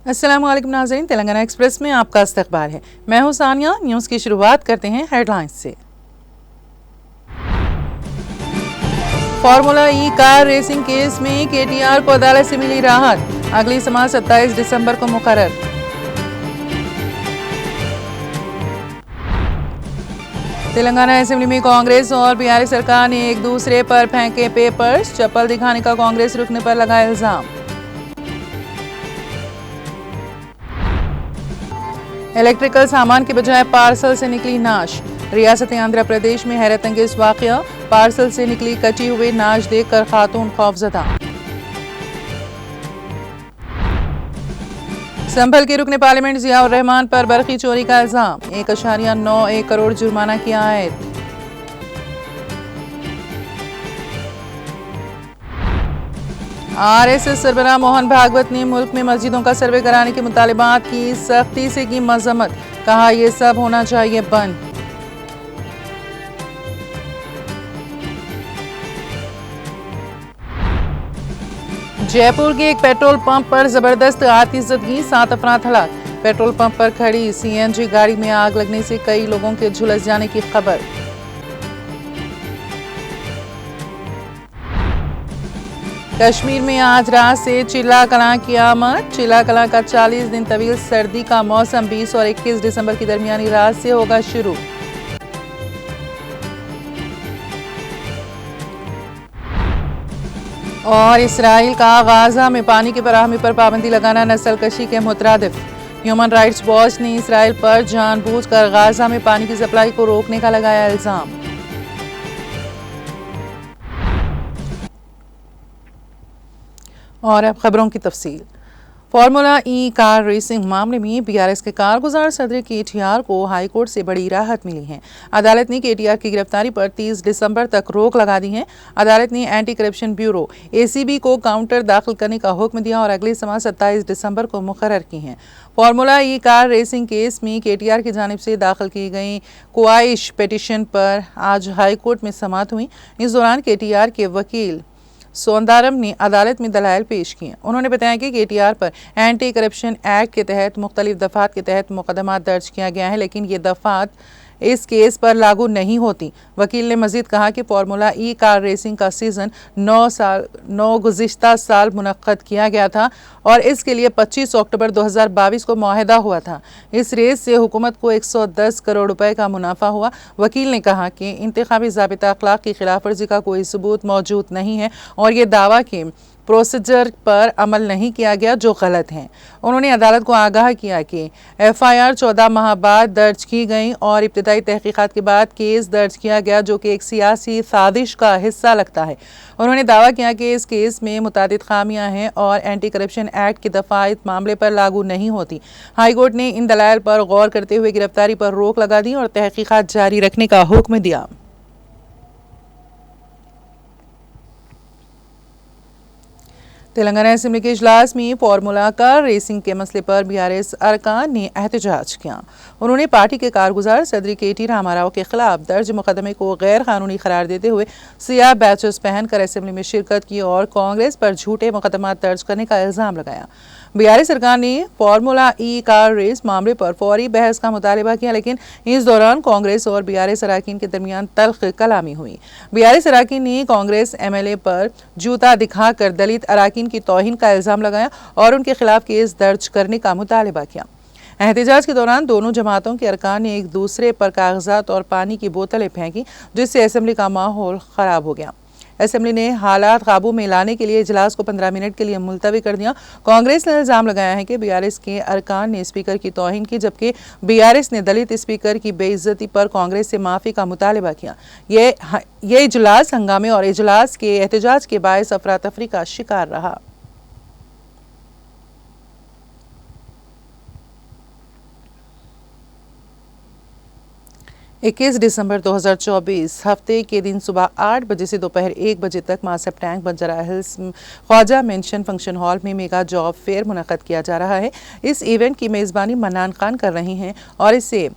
अस्सलाम वालेकुम नाज़रीन, तेलंगाना एक्सप्रेस में आपका इस्तकबाल है। मैं हूं सानिया। न्यूज़ की शुरुआत करते हैं हेडलाइंस से। फार्मूला ई कार रेसिंग केस में केटीआर को अदालत से मिली राहत। अगली समाअत 27 दिसंबर को मुकर्रर। तेलंगाना असेंबली में कांग्रेस और बिहारी सरकार ने एक दूसरे पर फेंके पेपर्स। चप्पल दिखाने का कांग्रेस रुकने पर लगा इल्जाम। इलेक्ट्रिकल सामान के बजाय पार्सल से निकली नाश। रियासत आंध्र प्रदेश में हैरत अंगेज वाकया। पार्सल से निकली कटी हुई नाश देखकर खातून खौफजदा। संभल के रुकने पार्लियामेंट जियाउर रहमान पर बरकी चोरी का इल्जाम। 1.91 करोड़ जुर्माना किया आयद। आरएसएस सरबराह मोहन भागवत ने मुल्क में मस्जिदों का सर्वे कराने के मुतालिबात की सख्ती से की मजम्मत। कहा यह सब होना चाहिए बंद। जयपुर के एक पेट्रोल पंप पर जबरदस्त आतिशबाजी, 7 अफराद हलाक। पेट्रोल पंप पर खड़ी सीएनजी गाड़ी में आग लगने से कई लोगों के झुलस जाने की खबर। कश्मीर में आज रात से चिल्ला कलां की आमद। चिल्ला कलां का 40 दिन तवील सर्दी का मौसम 20 और 21 दिसंबर की दरमियानी रात से होगा शुरू। और इसराइल का गाजा में पानी की फराहमी पर पाबंदी लगाना नस्लकशी के मुतरादिफ। ह्यूमन राइट्स वॉच ने इसराइल पर जानबूझकर गाजा में पानी की सप्लाई को रोकने का लगाया इल्जाम। और अब खबरों की तफसील। फार्मूला ई कार रेसिंग मामले में बीआरएस के कारगुजार सदर केटीआर को हाईकोर्ट से बड़ी राहत मिली है। अदालत ने केटीआर की गिरफ्तारी पर 30 दिसंबर तक रोक लगा दी है। अदालत ने एंटी करप्शन ब्यूरो एसीबी को काउंटर दाखिल करने का हुक्म दिया और अगली समाअत 27 दिसंबर को मुकर्रर की है। फार्मूला ई कार रेसिंग केस में केटीआर की जानिब से दाखिल की गई क्वाइश पिटीशन पर आज हाईकोर्ट में समाअत हुई। इस दौरान केटीआर के वकील सोंदारम ने अदालत में दलाइल पेश किए। उन्होंने बताया कि केटीआर पर एंटी करप्शन एक्ट के तहत मुख्तलिफ दफात के तहत मुकदमा दर्ज किया गया है, लेकिन ये दफात इस केस पर लागू नहीं होती। वकील ने मजीद कहा कि फार्मूला ई कार रेसिंग का सीजन 9 गुज़िश्ता साल मुनक्कद किया गया था और इसके लिए 25 अक्टूबर 2022 को मुआहदा हुआ था। इस रेस से हुकूमत को 110 करोड़ रुपए का मुनाफा हुआ। वकील ने कहा कि इंतखाबी ज़ाबिता अखलाक की खिलाफ वर्जी का कोई सबूत मौजूद नहीं है और ये दावा कि प्रोसीजर पर अमल नहीं किया गया जो गलत है। उन्होंने अदालत को आगाह किया कि एफआईआर 14 माह बाद दर्ज की गई और इब्तिदाई तहकीकात के बाद केस दर्ज किया गया जो कि एक सियासी साजिश का हिस्सा लगता है। उन्होंने दावा किया कि इस केस में मुतादिद खामियां हैं और एंटी करप्शन एक्ट की दफात मामले पर लागू नहीं होती। हाईकोर्ट ने इन दलाइल पर गौर करते हुए गिरफ्तारी पर रोक लगा दी और तहकीकात जारी रखने का हुक्म दिया। तेलंगाना असेंबली के इजलास में फार्मूला कार रेसिंग के मसले पर बीआरएस अरकान ने एहतजाज किया। उन्होंने पार्टी के कारगुजार सदर केटी रामाराव के खिलाफ दर्ज मुकदमे को गैर कानूनी करार देते हुए सियाह बैचेस पहनकर असेंबली में शिरकत की और कांग्रेस पर झूठे मुकदमा दर्ज करने का इल्जाम लगाया। बिहारी सरकार ने फार्मूला ई कार रेस मामले पर फौरी बहस का मुतालबा किया, लेकिन इस दौरान कांग्रेस और बीआरएस अरकान के दरमियान तल्ख कलामी हुई। बीआरएस अरकान ने कांग्रेस एमएलए पर जूता दिखाकर दलित अरकान की तौहीन का इल्जाम लगाया और उनके खिलाफ केस दर्ज करने का मुतालबा किया। एहतजाज के दौरान दोनों जमातों के अरकान ने एक दूसरे पर कागजात और पानी की बोतलें फेंकी, जिससे असेंबली का माहौल खराब हो गया। असेंबली ने हालात काबू में लाने के लिए इजलास को 15 मिनट के लिए मुलतवी कर दिया। कांग्रेस ने इल्जाम लगाया है कि बीआरएस के अरकान ने स्पीकर की तौहीन की, जबकि बीआरएस ने दलित स्पीकर की बेइज्जती पर कांग्रेस से माफ़ी का मुतालबा किया। ये इजलास हंगामे और इजलास के एहतजाज के बायस अफरा तफरी का शिकार रहा। 21 दिसंबर 2024 हफ्ते के दिन सुबह 8 बजे से दोपहर 1 बजे तक मासब टैंक बंजारा हिल्स ख्वाजा मेंशन फंक्शन हॉल में मेगा जॉब फेयर मुनक़द किया जा रहा है। इस इवेंट की मेज़बानी मन्नान खान कर रही हैं और इसे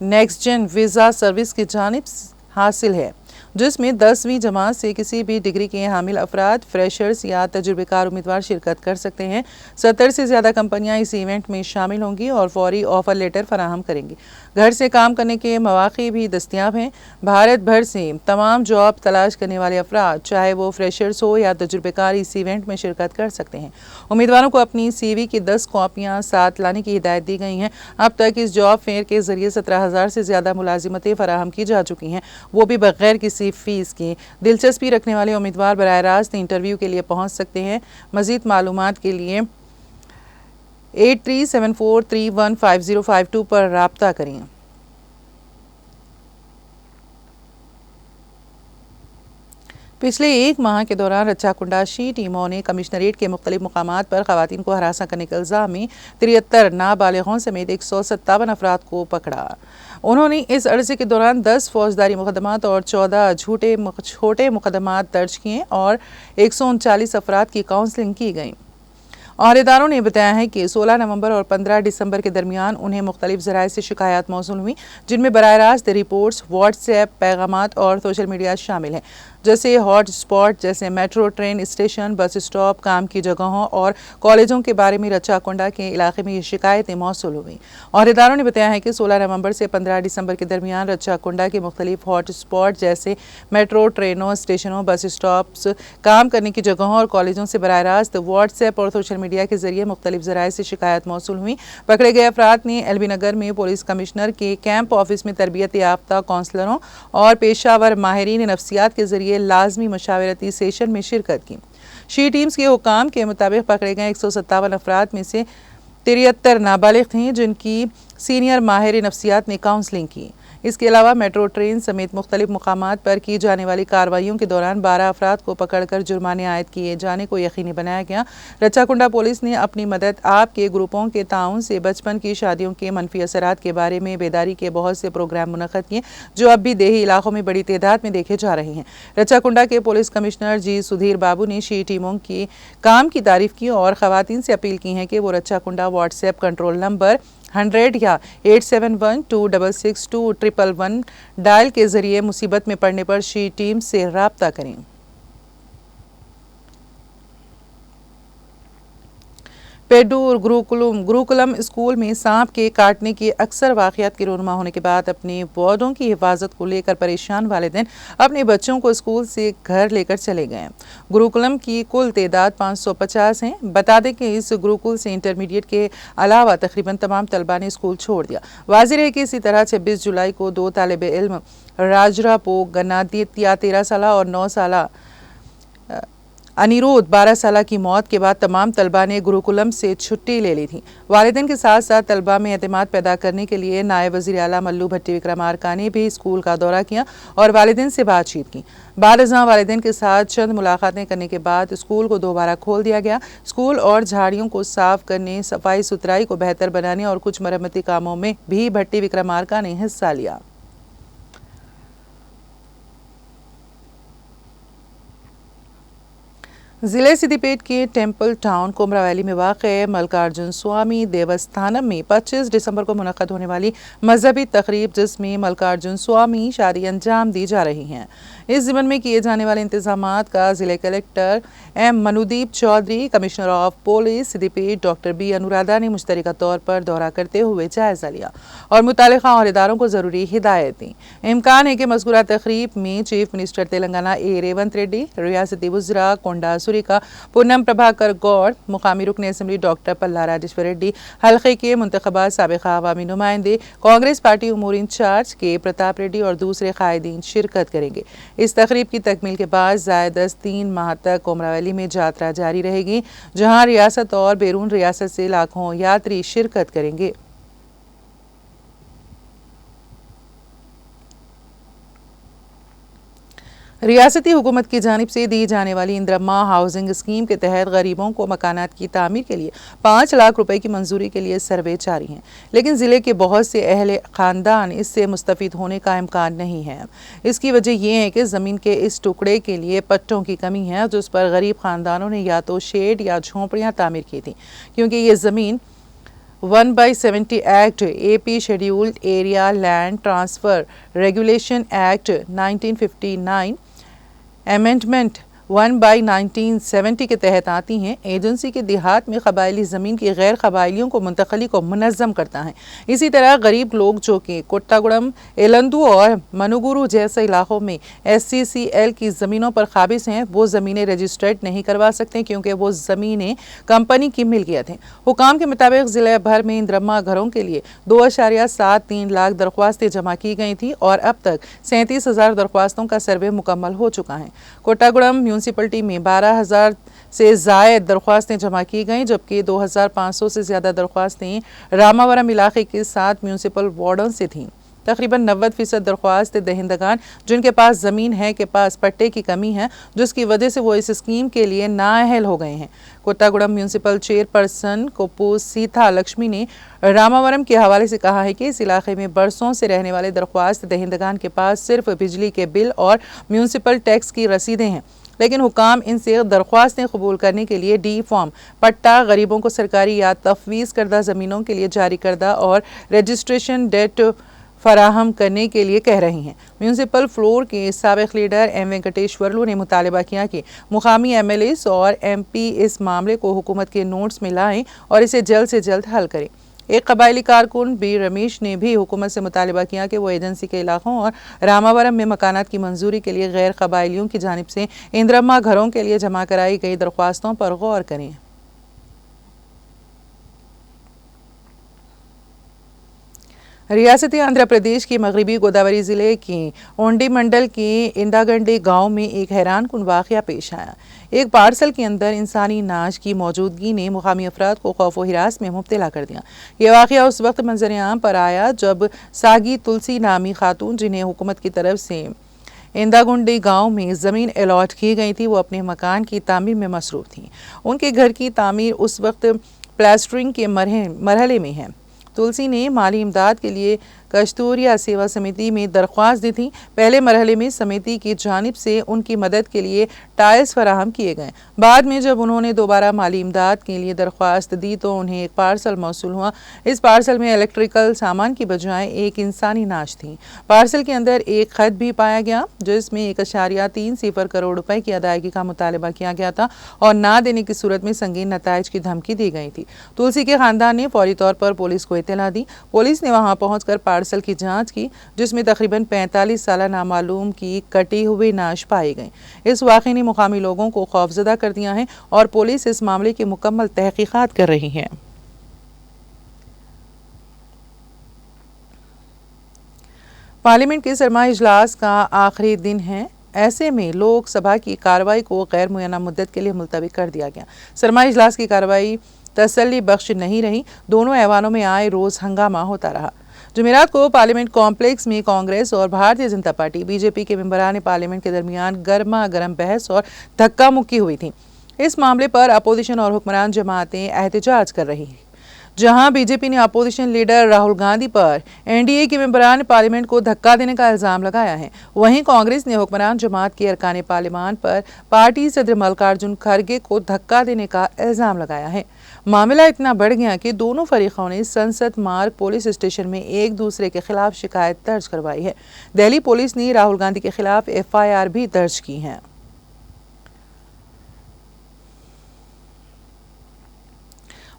नेक्स्ट जेन वीज़ा सर्विस की जानिब हासिल है। जिसमें 10वीं जमात से किसी भी डिग्री के हामिल अफराद, फ्रेशर्स या तजुर्बेकार उम्मीदवार शिरकत कर सकते हैं। 70 से ज़्यादा कंपनियां इस इवेंट में शामिल होंगी और फौरी ऑफर लेटर फराहम करेंगी। घर से काम करने के मौके भी दस्तियाब हैं। भारत भर से तमाम जॉब तलाश करने वाले अफराद, चाहे वो फ्रेशर्स हो या तजुर्बेकार, इस इवेंट में शिरकत कर सकते हैं। उम्मीदवारों को अपनी CV की 10 कॉपियाँ साथ लाने की हिदायत दी गई हैं। अब तक इस जॉब फेयर के जरिए 17,000 से ज़्यादा मुलाजिमतें फराहम की जा चुकी हैं, वो भी बगैर किसी फ़ीस के। दिलचस्पी रखने वाले उम्मीदवार बराह रास्त इंटरव्यू के लिए पहुँच सकते हैं। मज़ीद मालूमात के लिए 8374315052 पर राब्ता करें। पिछले एक माह के दौरान रच्चाकुंडा शी टीमों ने कमिश्नरेट के मुख्तलिफ मुकामात पर खवातीन को हरासा करने के इल्ज़ाम में 73 नाबालिगों समेत 157 अफराद को पकड़ा। उन्होंने इस अर्से के दौरान 10 फौजदारी मुकदमात और 14 छोटे मुकदमात दर्ज किए और 139 अफराद की काउंसलिंग की गई। औहदेदारों ने बताया है कि 16 नवंबर और 15 दिसंबर के दरमियान उन्हें मुख्तलिफ ज़राए से शिकायत मौसूल हुई, जिनमें बराह रास्त रिपोर्ट्स, व्हाट्सएप पैगामात और सोशल मीडिया शामिल हैं। जैसे हॉट स्पॉट जैसे metro, train station, bus stop, काम की जगहों और कॉलेजों के बारे में रच्चाकुंडा के इलाके में ये शिकायतें मौसूल हुई। औहदेदारों ने बताया है कि 16 नवंबर से 15 दिसंबर के दरमियान रच्चाकुंडा के मुख्तलिफ हॉट स्पॉट जैसे मेट्रो, ट्रेनों, स्टेशनों, बस स्टॉप्स, काम करने की जगहों और कॉलेजों से बराह रास्त व्हाट्सएप और सोशल मीडिया के जरिए मुख्तलिफ ज़राए से शिकायत मौसूल हुई। पकड़े गए अफराद ने LB नगर में पुलिस कमिश्नर के कैंप ऑफिस में तरबियत याफ्ता काउंसलरों और पेशावर माहिरीन नफ्सियात के जरिए लाजमी मशावरती सेशन में शिरकत की। शी टीम्स के हुकाम के मुताबिक पकड़े गए 157 अफराद में से 73 नाबालिग थे, जिनकी सीनियर माहिर नफ्सियात ने काउंसलिंग की। इसके अलावा मेट्रो, ट्रेन समेत मुख्तलिफ मुकामात पर की जाने वाली कार्रवाइयों के दौरान 12 अफराद को पकड़कर जुर्माने आयद किए जाने को यकीनी बनाया गया। रच्चाकुंडा पुलिस ने अपनी मदद आपके ग्रुपों के ताउन से बचपन की शादियों के मनफी असरात के बारे में बेदारी के बहुत से प्रोग्राम मुनक़्क़द किए, जो अब भी देही इलाकों में बड़ी तादाद में देखे जा रहे हैं। रच्चाकुंडा के पुलिस कमिश्नर G. सुधीर बाबू ने शी टीमों के काम की तारीफ की और ख़वातीन से अपील की है कि वो रच्चाकुंडा व्हाट्सएप कंट्रोल नंबर 100 या 8712662111 डायल के जरिए मुसीबत में पड़ने पर शी टीम से राब्ता करें। पेड्डूर गुरुकुलम स्कूल में सांप के काटने के अक्सर वाक़यात के रोनुमा होने के बाद अपने वार्डों की हिफाजत को लेकर परेशान वालिदैन अपने बच्चों को स्कूल से घर लेकर चले गए। गुरुकुलम की कुल तादाद 550 है। बता दें कि इस गुरुकुल से इंटरमीडिएट के अलावा तकरीबन तमाम तलबा ने स्कूल छोड़ दिया। वाज़ेह है कि इसी तरह 26 जुलाई को 2 तालिब इल्म राजरापो गन्नादित्या 13 साल और 9 साल अनिरुद्ध 12 साल की मौत के बाद तमाम तलबा ने गुरुकुलम से छुट्टी ले ली थी। वालिदैन के साथ साथ तलबा में एतमाद पैदा करने के लिए नायब वज़ीर आला मल्लू भट्टी विक्रमार्का ने भी स्कूल का दौरा किया और वालिदैन से बातचीत की। बाद अज़ां वालिदैन के साथ चंद मुलाकातें करने के बाद स्कूल को दोबारा खोल दिया गया। स्कूल और झाड़ियों को साफ करने, सफाई सुथराई को बेहतर बनाने और कुछ मरम्मती कामों में भी भट्टी विक्रमार्का ने हिस्सा लिया। ज़िले सिद्दीपेट के टेम्पल टाउन कोमरा वैली में वाक़ मल्लिकार्जुन स्वामी देवस्थानम में 25 दिसंबर को मुनक़्क़द होने वाली मजहबी तकरीब, जिसमें मल्लिकार्जुन स्वामी शादी अंजाम दी जा रही हैं। इस ज़िम्मन में किए जाने वाले इंतजामात का ज़िले collector M. Manudeep Chaudhary, commissioner of police Siddipet doctor B. Anuradha ने मुश्तरका तौर पर दौरा करते हुए जायज़ा लिया और मुतालिका औहदेदारों को ज़रूरी हिदायत दी। इम्कान है कि मज़कूरा तकरीब में chief minister Telangana A. Revanth Reddy, रियासती वज़रा कोंडा सुरिका पूनम प्रभाकर गौड़, मुकामी रुकन असम्बली डॉक्टर पल्ला राजेश्वर रेड्डी, हल्के के मुंतखबा साबिक़ा अवामी नुमाइंदे, कांग्रेस पार्टी उमूर इंचार्ज के प्रताप रेड्डी और दूसरे कायदीन शिरकत करेंगे। इस तकरीब की तकमील के बाद ज़ायदस 3 माह तक कोमरा वैली में यात्रा जारी रहेगी, जहां रियासत और बैरून रियासत से लाखों यात्री शिरकत करेंगे। रियासती हुकूमत की जानिब से दी जाने वाली इंदिरा हाउसिंग स्कीम के तहत गरीबों को मकानात की तामीर के लिए 5 लाख रुपए की मंजूरी के लिए सर्वे जारी हैं, लेकिन ज़िले के बहुत से अहले ख़ानदान इससे मुस्तफ़ीद होने का इम्कान नहीं है। इसकी वजह यह है कि ज़मीन के इस टुकड़े के लिए पट्टों की कमी है, जिस पर गरीब ख़ानदानों ने या तो शेड या झोंपड़ियाँ तामीर की थी, क्योंकि ये ज़मीन 1/70 act, AP scheduled area land transfer regulation act 1959, amendment 1/1970 के तहत आती हैं। एजेंसी के देहात में कबायली ज़मीन की गैर कबायलियों को मुंतकली को मुनज़्ज़म करता है। इसी तरह गरीब लोग जो कि कोट्टागुड़म, एलंदू और मनुगुरु जैसे इलाकों में SCCL की ज़मीनों पर काबिज हैं, वो ज़मीनें रजिस्ट्रेट नहीं करवा सकते क्योंकि वो ज़मीनें कंपनी की मिल्कियत हैं। हुकाम के मुताबिक ज़िले भर में इंद्रम्मा घरों के लिए 2.73 लाख दरख्वास्तें जमा की गई थी और अब तक 37,000 दरख्वास्तों का सर्वे मुकम्मल हो चुका है। कोट्टागुड़म म्यूनसिपलिटी में 12,000 से ज़ायद दरख्वास्तें जमा की गईं, जबकि 2,500 से ज़्यादा दरख्वास्तें रामावरम इलाके के 7 म्यूनसिपल वार्डों से थीं। तकरीबन 90% दरख्वास्त दहिंदगान जिनके पास ज़मीन है के पास पट्टे की कमी है, जिसकी वजह से वो इस स्कीम के लिए नाअहल हो गए हैं। कोट्टागुड़म म्यूनसिपल चेयरपर्सन कोप्पू सीथा लक्ष्मी ने रामावरम के हवाले से कहा है कि इस इलाके में बरसों से रहने वाले दरख्वास्त दहिंदगान के पास सिर्फ बिजली के बिल और म्यूनसिपल टैक्स की रसीदें हैं, लेकिन हुकाम इनसे दरख्वास्तें कबूल करने के लिए डी फॉर्म, पट्टा, गरीबों को सरकारी या तफवीज़ करदा ज़मीनों के लिए जारी करदा और रजिस्ट्रेशन डेट फराहम करने के लिए कह रही हैं। म्यूनसिपल फ्लोर के साबिक लीडर M वेंकटेश्वरलू ने मुतालबा किया कि मुकामी MLAs और MP इस मामले को हुकूमत के नोट्स में लाएं और इसे जल्द से जल्द हल करें। एक कबायली कारकुन B रमेश ने भी हुकूमत से मुतालबा किया कि वो एजेंसी के इलाकों और रामावरम में मकानात की मंजूरी के लिए गैर कबायलियों की जानिब से इंद्रम्मा घरों के लिए जमा कराई गई दरख्वास्तों पर गौर करें। रियासती आंध्र प्रदेश के मगरबी गोदावरी ज़िले के ओंडी मंडल के इंदागंडी गांव में एक हैरानकुन वाक़या पेश आया। एक पार्सल के अंदर इंसानी नाश की मौजूदगी ने मुकामी अफराद को खौफ व हिरास में मुब्तला कर दिया। ये वाक़या उस वक्त मंजर आम पर आया जब सागी तुलसी नामी खातून, जिन्हें हुकूमत की तरफ से इंदागुंडी गांव में ज़मीन अलॉट की गई थी, वो अपने मकान की तामीर में मसरूफ़ थीं। उनके घर की तामीर उस वक्त प्लास्टरिंग के मरहले में है। तुलसी ने माली इमदाद के लिए कस्तूरिया सेवा समिति में दरख्वास्त दी थी। पहले मरहले में समिति की जानिब से उनकी मदद के लिए टाइल्स फराहम किए गए। बाद में जब उन्होंने दोबारा माली इमदाद के लिए दरख्वास्त दी तो उन्हें एक पार्सल मौसूल हुआ। इस पार्सल में इलेक्ट्रिकल सामान की बजाय एक इंसानी नाश थी। पार्सल के अंदर एक खत भी पाया गया जिसमें 1.30 करोड़ रुपए की अदायगी का मुतालबा किया गया था और ना देने की सूरत में संगीन नताइज की धमकी दी गई थी। तुलसी के खानदान ने फौरी तौर पर पुलिस को इत्तला दी। पुलिस ने वहां पहुंचकर पार्सल की जांच की, जिसमें तकरीबन 45 साल नामालूम की कटी हुई नाश पाई गई। इस वाक़े ने मुकामी लोगों को खौफजदा कर दिया है और पुलिस इस मामले की मुकम्मल तहकीकात कर रही है। पार्लियामेंट के सरमाई इजलास का आखिरी दिन है। ऐसे में लोकसभा की कार्रवाई को गैर मुय्यना मुद्दत के लिए मुलतवी कर दिया गया। सरमाई इजलास की कार्रवाई तसल्ली बख्श नहीं रही। दोनों ऐवानों में आए रोज हंगामा होता रहा। जुमेरात को पार्लियामेंट कॉम्प्लेक्स में कांग्रेस और भारतीय जनता पार्टी BJP के मेंबरान पार्लियामेंट के दरमियान गर्मा गर्म बहस और धक्का मुक्की हुई थी। इस मामले पर अपोजिशन और हुक्मरान जमातें एहतजाज कर रही हैं। जहां BJP ने अपोजिशन लीडर राहुल गांधी पर NDA के मेंबरान पार्लियामेंट को धक्का देने का इल्जाम लगाया है, वहीं कांग्रेस ने हुक्मरान जमात के अरकान पार्लियामान पर पार्टी सदर मल्लिकार्जुन खड़गे को धक्का देने का इल्जाम लगाया है। मामला इतना बढ़ गया कि दोनों फरीकों ने संसद मार्ग पुलिस स्टेशन में एक दूसरे के खिलाफ शिकायत दर्ज करवाई है। दिल्ली पुलिस ने राहुल गांधी के खिलाफ FIR भी दर्ज की है।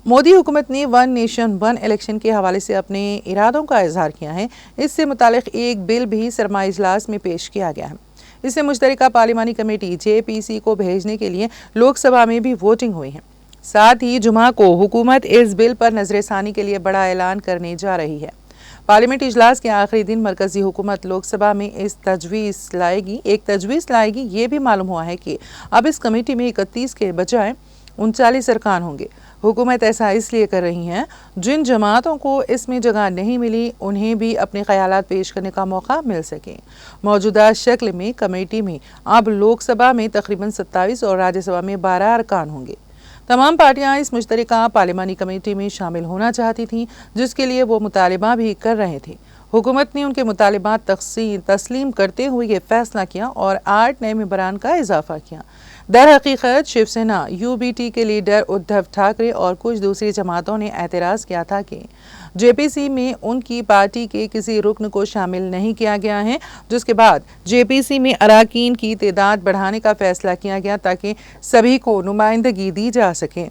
मोदी हुकूमत ने वन नेशन वन इलेक्शन के हवाले से अपने इरादों का इजहार किया है। इससे मुतालिक एक बिल भी सरमाई इजलास में पेश किया गया है। इससे मुश्तरका पार्लिमानी कमेटी JPC को भेजने के लिए लोकसभा में भी वोटिंग हुई है। साथ ही जुमा को हुकूमत इस बिल पर नजरसानी के लिए बड़ा ऐलान करने जा रही है। पार्लियामेंट इजलास के आखिरी दिन मरकजी हुकूमत लोकसभा में एक तजवीज़ लाएगी। ये भी मालूम हुआ है कि अब इस कमेटी में 31 के बजाय 39 अरकान होंगे। हुकूमत ऐसा इसलिए कर रही है जिन जमातों को इसमें जगह नहीं मिली उन्हें भी अपने ख्यालात पेश करने का मौका मिल सके। मौजूदा शक्ल में कमेटी में अब लोकसभा में तकरीबन 27 और राज्यसभा में 12 अरकान होंगे। तमाम पार्टियां इस मुश्तरका पार्लिमानी कमेटी में शामिल होना चाहती थीं, जिसके लिए वो मुतालबा भी कर रहे थे। हुकूमत ने उनके मुतालिबात तस्लीम करते हुए ये फैसला किया और 8 नए मेंबरान का इजाफा किया। दर हकीकत शिवसेना, यूबीटी के लीडर उद्धव ठाकरे और कुछ दूसरी जमातों ने एतराज़ किया था कि जेपीसी में उनकी पार्टी के किसी रुकन को शामिल नहीं किया गया है, जिसके बाद जेपीसी में अरकान की तादाद बढ़ाने का फैसला किया गया ताकि सभी को नुमाइंदगी दी जा सके।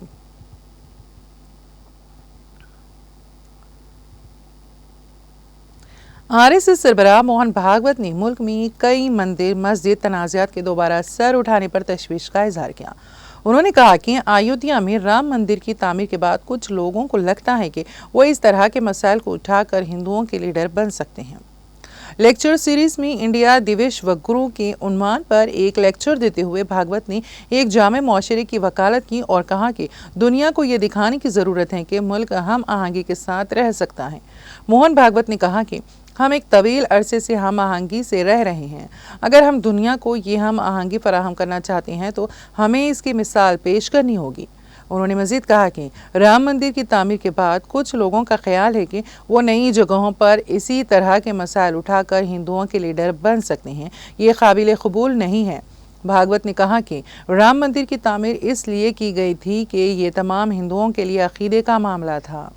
आरएसएस सरबराह मोहन भागवत ने मुल्क में कई मंदिर मस्जिद तनाज़ात के दोबारा सर उठाने पर तशवीश का इजहार किया। उन्होंने कहा कि अयोध्या में राम मंदिर की तामीर के बाद कुछ लोगों को लगता है कि वो इस तरह के मसाइल को उठाकर हिंदुओं के लीडर बन सकते हैं। लेक्चर सीरीज में इंडिया दिविश व गुरु के उन्मान पर एक लेक्चर देते हुए भागवत ने एक जामे मुआशरे की वकालत की और कहा कि दुनिया को ये दिखाने की ज़रूरत है कि मुल्क हम आहंगी के साथ रह सकता है। मोहन भागवत ने कहा कि हम एक तवील अरसे से हम आहंगी से रह रहे हैं। अगर हम दुनिया को ये हम आहंगी फराहम करना चाहते हैं तो हमें इसकी मिसाल पेश करनी होगी। उन्होंने मजीद कहा कि राम मंदिर की तामीर के बाद कुछ लोगों का ख्याल है कि वो नई जगहों पर इसी तरह के मसाइल उठाकर हिंदुओं के लीडर बन सकते हैं। ये काबिल कबूल नहीं है। भागवत ने कहा कि राम मंदिर की तामीर इसलिए की गई थी कि ये तमाम हिंदुओं के लिए अकीदे का मामला था।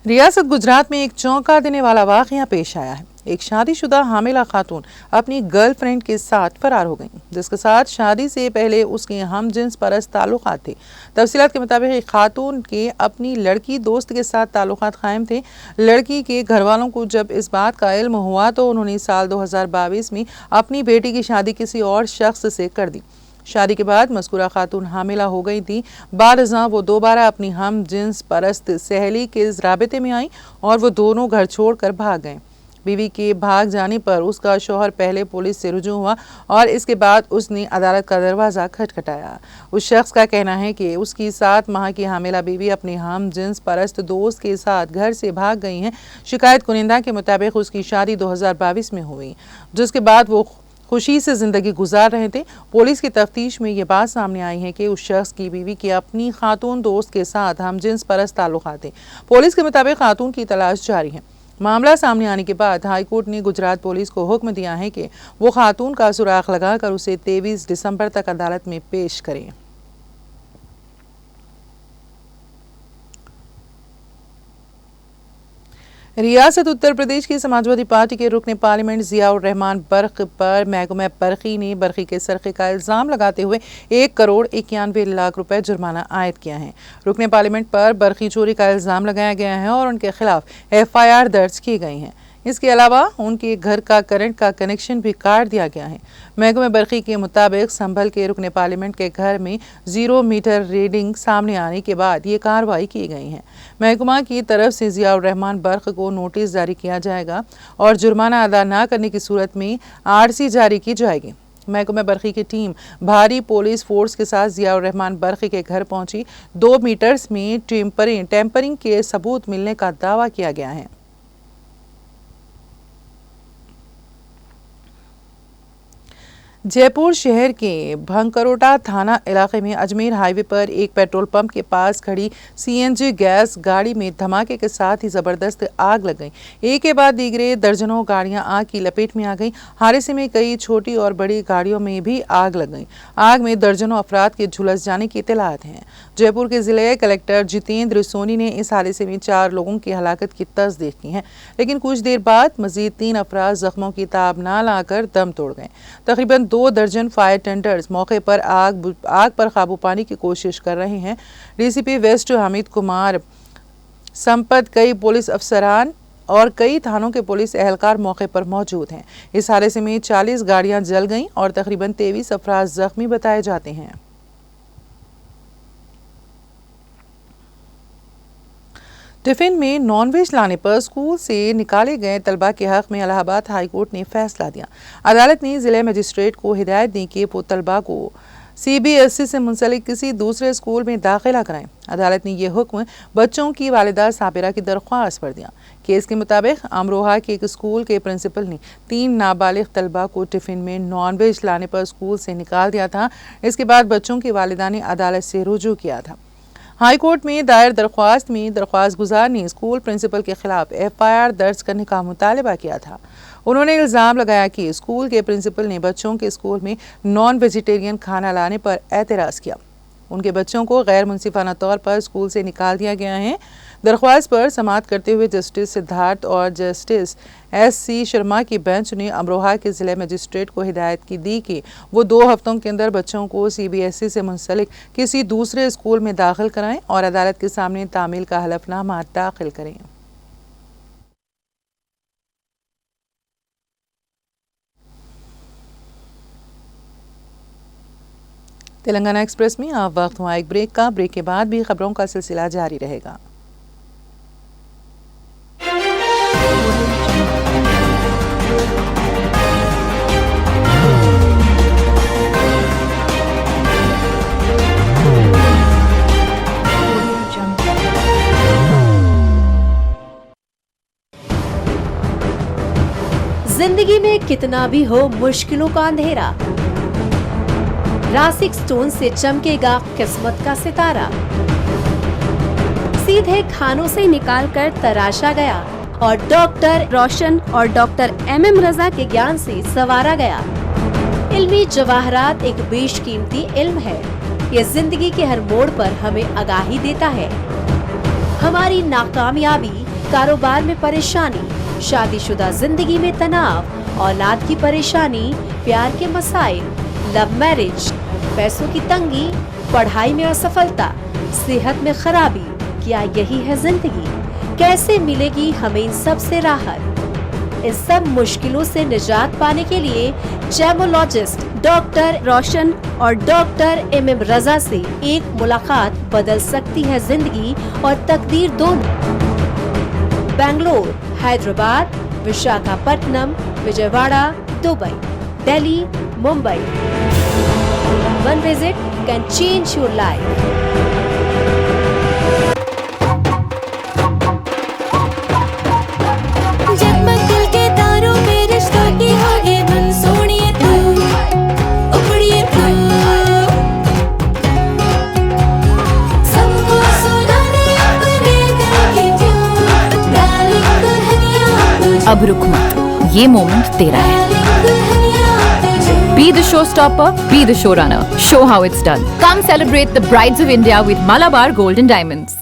रियासत गुजरात में एक चौंका देने वाला वाक़या पेश आया है। एक शादीशुदा हामिला खातून अपनी गर्लफ्रेंड के साथ फरार हो गई, जिसके साथ शादी से पहले उसके हमजिन्स परस्त ताल्लुकात थे। तफसीलात के मुताबिक एक खातून के अपनी लड़की दोस्त के साथ ताल्लुकात कायम थे। लड़की के घर वालों को जब इस बात का इल्म हुआ तो उन्होंने साल 2022 में अपनी बेटी की शादी किसी और शख्स से कर दी। शादी के बाद मज़कूरा खातून हामिला हो गई थी। बारज़ां वो दोबारा अपनी हम जिन्स परस्त सहेली के राबते में आई और वो दोनों घर छोड़कर भाग गए। बीवी के भाग जाने पर उसका शौहर पहले पुलिस से रुजू हुआ और इसके बाद उसने अदालत का दरवाज़ा खटखटाया। उस शख्स का कहना है कि उसकी 7 माह की हामिला बीवी अपने हम जिन्स परस्त दोस्त के साथ घर से भाग गई हैं। शिकायत कुनिंदा के मुताबिक उसकी शादी 2022 में हुई, जिसके बाद वो खुशी से ज़िंदगी गुजार रहे थे। पुलिस की तफ्तीश में ये बात सामने आई है कि उस शख्स की बीवी के अपनी खातून दोस्त के साथ हमजिन्स परस्त ताल्लुकात थे। पुलिस के मुताबिक खातून की तलाश जारी है। मामला सामने आने के बाद हाईकोर्ट ने गुजरात पुलिस को हुक्म दिया है कि वो खातून का सुराग लगाकर उसे 23 दिसंबर तक अदालत में पेश करें। रियासत उत्तर प्रदेश की समाजवादी पार्टी के रुकन पार्लियामेंट जियाउर रहमान बर्क पर महकमा बरकी ने बरकी के सरक़े का इल्ज़ाम लगाते हुए 1 करोड़ 91 लाख रुपए जुर्माना आयद किया है। रुकन पार्लियामेंट पर बरकी चोरी का इल्ज़ाम लगाया गया है और उनके खिलाफ FIR दर्ज की गई हैं। इसके अलावा उनके घर का करंट का कनेक्शन भी काट दिया गया है। महकमा बरकी के मुताबिक संभल के रुकन पार्लियामेंट के घर में 0 मीटर रीडिंग सामने आने के बाद ये कार्रवाई की गई है। महकमा की तरफ से जियाउर रहमान बर्क को नोटिस जारी किया जाएगा और जुर्माना अदा न करने की सूरत में RC जारी की जाएगी। महकमा बरकी की टीम भारी पुलिस फोर्स के साथ जियाउर रहमान बरकी के घर पहुंची। 2 मीटर्स में टेम्परिंग के सबूत मिलने का दावा किया गया है। जयपुर शहर के भंकरोटा थाना इलाके में अजमेर हाईवे पर एक पेट्रोल पंप के पास खड़ी CNG गैस गाड़ी में धमाके के साथ ही ज़बरदस्त आग लग गई। एक के बाद दीगरे दर्जनों गाड़ियां आग की लपेट में आ गईं। हादसे में कई छोटी और बड़ी गाड़ियों में भी आग लग गई। आग में दर्जनों अफराद के झुलस जाने की इत्तलात हैं। जयपुर के ज़िले कलेक्टर जितेंद्र सोनी ने इस हादसे में 4 लोगों की हलाकत की तस्दीक की है, लेकिन कुछ देर बाद मजीद 3 अफराद जख्मों की ताब ना लाकर दम तोड़ गए। तकरीबन 2 दर्जन फायर टेंडर्स मौके पर आग पर काबू पाने की कोशिश कर रहे हैं। DCP वेस्ट हमीद कुमार संपत, कई पुलिस अफसरान और कई थानों के पुलिस एहलकार मौके पर मौजूद हैं। इस हादसे में 40 गाड़ियां जल गईं और तकरीबन 23 अफराद जख्मी बताए जाते हैं। टिफिन में नॉनवेज लाने पर स्कूल से निकाले गए तलबा के हक में इलाहाबाद हाईकोर्ट ने फैसला दिया। अदालत ने जिले मजिस्ट्रेट को हिदायत दी कि वो तलबा को CBSE से मुंसलिक किसी दूसरे स्कूल में दाखिला कराएं। अदालत ने यह हुक्म बच्चों की वालिदा साबिरा की दरख्वास्त पर दिया। केस के मुताबिक अमरोहा के एक स्कूल के प्रिंसिपल ने 3 नाबालिग तलबा को टिफिन में नॉनवेज लाने पर स्कूल से निकाल दिया था। इसके बाद बच्चों की वालिदा ने अदालत से रुजू किया था। हाई कोर्ट में दायर दरख्वास्त में दरख्वास्त गुजार ने स्कूल प्रिंसिपल के खिलाफ FIR दर्ज करने का मुतालबा किया था। उन्होंने इल्ज़ाम लगाया कि स्कूल के प्रिंसिपल ने बच्चों के स्कूल में नॉन वेजिटेरियन खाना लाने पर एतराज़ किया। उनके बच्चों को गैर मुनसिफाना तौर पर स्कूल से निकाल दिया गया है। दरख्वास्त पर समाअत करते हुए जस्टिस सिद्धार्थ और जस्टिस SC शर्मा की बेंच ने अमरोहा के ज़िला मजिस्ट्रेट को हिदायत की दी कि वो 2 हफ्तों के अंदर बच्चों को CBSE से मुंसलिक किसी दूसरे स्कूल में दाखिल कराएं और अदालत के सामने तामील का हलफनामा दाखिल करें। तेलंगाना एक्सप्रेस में अब वक्त हुआ एक ब्रेक का। ब्रेक के बाद भी खबरों का सिलसिला जारी रहेगा। जिंदगी में कितना भी हो मुश्किलों का अंधेरा, रासिक स्टोन से चमकेगा किस्मत का सितारा। सीधे खानों से निकालकर तराशा गया और डॉक्टर रोशन और डॉक्टर MM रजा के ज्ञान से संवारा गया। इल्मी जवाहरात एक बेशकीमती इल्म है। ये जिंदगी के हर मोड़ पर हमें आगाही देता है। हमारी नाकामयाबी, कारोबार में परेशानी, शादीशुदा जिंदगी में तनाव, औलाद की परेशानी, प्यार के मसाइल, लव मैरिज, पैसों की तंगी, पढ़ाई में असफलता, सेहत में खराबी, क्या यही है जिंदगी? कैसे मिलेगी हमें इन सब से राहत? इस सब मुश्किलों से निजात पाने के लिए जेमोलॉजिस्ट डॉक्टर रोशन और डॉक्टर MM रजा से एक मुलाकात बदल सकती है जिंदगी और तकदीर दोनों। Bangalore, Hyderabad, Visakhapatnam, Vijayawada, Dubai, Delhi, Mumbai. One visit can change your life. जगमग दिल के तारों में रिश्तों की होगी धुन, सोनिए तू, उपड़िए तू, सबको सुनाने अपने दिल की ट्यून, डार्लिंग दुल्हनिया तुझे, अब रुक मत, ये मोमेंट तेरा है। Be the showstopper, be the showrunner. Show how it's done. Come celebrate the Brides of India with Malabar Gold and Diamonds.